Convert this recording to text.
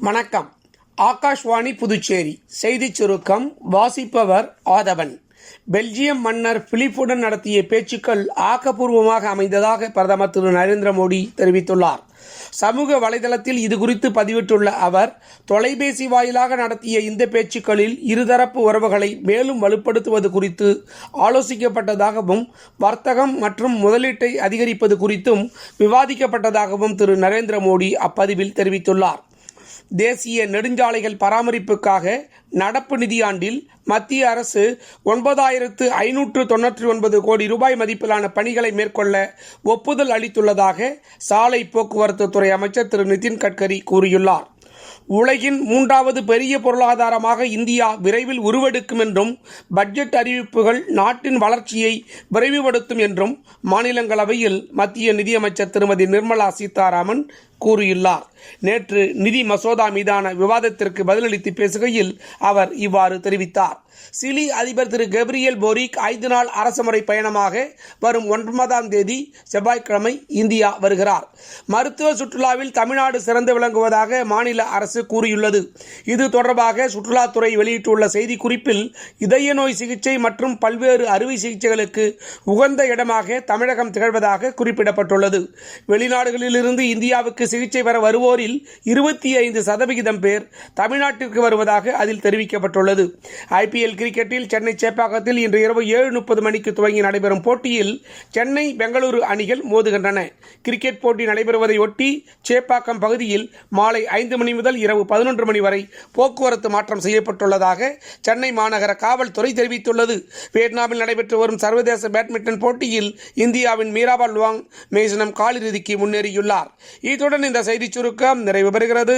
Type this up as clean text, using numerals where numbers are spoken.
வணக்கம். ஆகாஷ்வாணி புதுச்சேரி செய்திச் சுருக்கம் வாசிப்பவர் ஆதவன். பெல்ஜியம் மன்னர் பிலிப்புடன் நடத்திய பேச்சுக்கள் ஆக்கப்பூர்வமாக அமைந்ததாக பிரதமர் திரு நரேந்திர மோடி தெரிவித்துள்ளார். சமூக வலைதளத்தில் இதுகுறித்து பதிவிட்டுள்ள அவர், தொலைபேசி வாயிலாக நடத்திய இந்த பேச்சுக்களில் இருதரப்பு உறவுகளை மேலும் வலுப்படுத்துவது குறித்து ஆலோசிக்கப்பட்டதாகவும் வர்த்தகம் மற்றும் முதலீட்டை அதிகரிப்பது குறித்தும் விவாதிக்கப்பட்டதாகவும் திரு நரேந்திர மோடி அப்பதிவில் தெரிவித்துள்ளார். தேசிய நெடுஞ்சாலைகள் பராமரிப்புக்காக நடப்பு நிதியாண்டில் மத்திய அரசு 9,599 கோடி ரூபாய் மதிப்பிலான பணிகளை மேற்கொள்ள ஒப்புதல் அளித்துள்ளதாக சாலை போக்குவரத்து துறை அமைச்சர் திரு நிதின் கட்கரி கூறியுள்ளார். உலகின் 3வது பெரிய பொருளாதாரமாக இந்தியா விரைவில் உருவெடுக்கும் என்றும் பட்ஜெட் அறிவிப்புகள் நாட்டின் வளர்ச்சியை விரைவுபடுத்தும் என்றும் மாநிலங்களவையில் மத்திய நிதியமைச்சர் திருமதி நிர்மலா சீதாராமன் கூறியுள்ளார். நேற்று நிதி மசோதா மீதான விவாதத்திற்கு பதிலளித்து பேசுகையில் அவர் இவ்வாறு தெரிவித்தார். சிலி அதிபர் திரு கேப்ரியல் போரிக் 5 நாள் அரசுமுறை பயணமாக வரும் 9ஆம் தேதி செவ்வாய்க்கிழமை இந்தியா வருகிறார். மருத்துவ சுற்றுலாவில் தமிழ்நாடு சிறந்து விளங்குவதாக மாநில அரசு கூறியுள்ளது. இது தொடர்பாக சுற்றுலாத்துறை வெளியிட்டுள்ள செய்திக்குறிப்பில், இதய நோய் சிகிச்சை மற்றும் பல்வேறு அறுவை சிகிச்சைகளுக்கு உகந்த இடமாக தமிழகம் திகழ்வதாக குறிப்பிடப்பட்டுள்ளது. வெளிநாடுகளிலிருந்து இந்தியாவுக்கு சிகிச்சை பெற வருவோரில் 25% பேர் தமிழ்நாட்டிற்கு வருவதாக அதில் தெரிவிக்கப்பட்டுள்ளது. IPL கிரிக்கெட்டில் சென்னை சேப்பாக்கத்தில் இன்று இரவு 7:30 மணிக்கு துவங்கி நடைபெறும் போட்டியில் சென்னை பெங்களூரு அணிகள் மோதுகின்றன. கிரிக்கெட் போட்டி நடைபெறுவதையொட்டி சேப்பாக்கம் பகுதியில் மாலை 5 மணி முதல் இரவு 11 மணி வரை போக்குவரத்து மாற்றம் செய்யப்பட்டுள்ளதாக சென்னை மாநகர காவல்துறை தெரிவித்துள்ளது. வியட்நாமில் நடைபெற்று வரும் சர்வதேச பேட்மிண்டன் போட்டியில் இந்தியாவின் மீராபால் லுவாங் மேசனம் காலிறுதிக்கு முன்னேறியுள்ளார். இத்துடன் இந்த செய்திச் சுருக்கம் நிறைவு பெறுகிறது.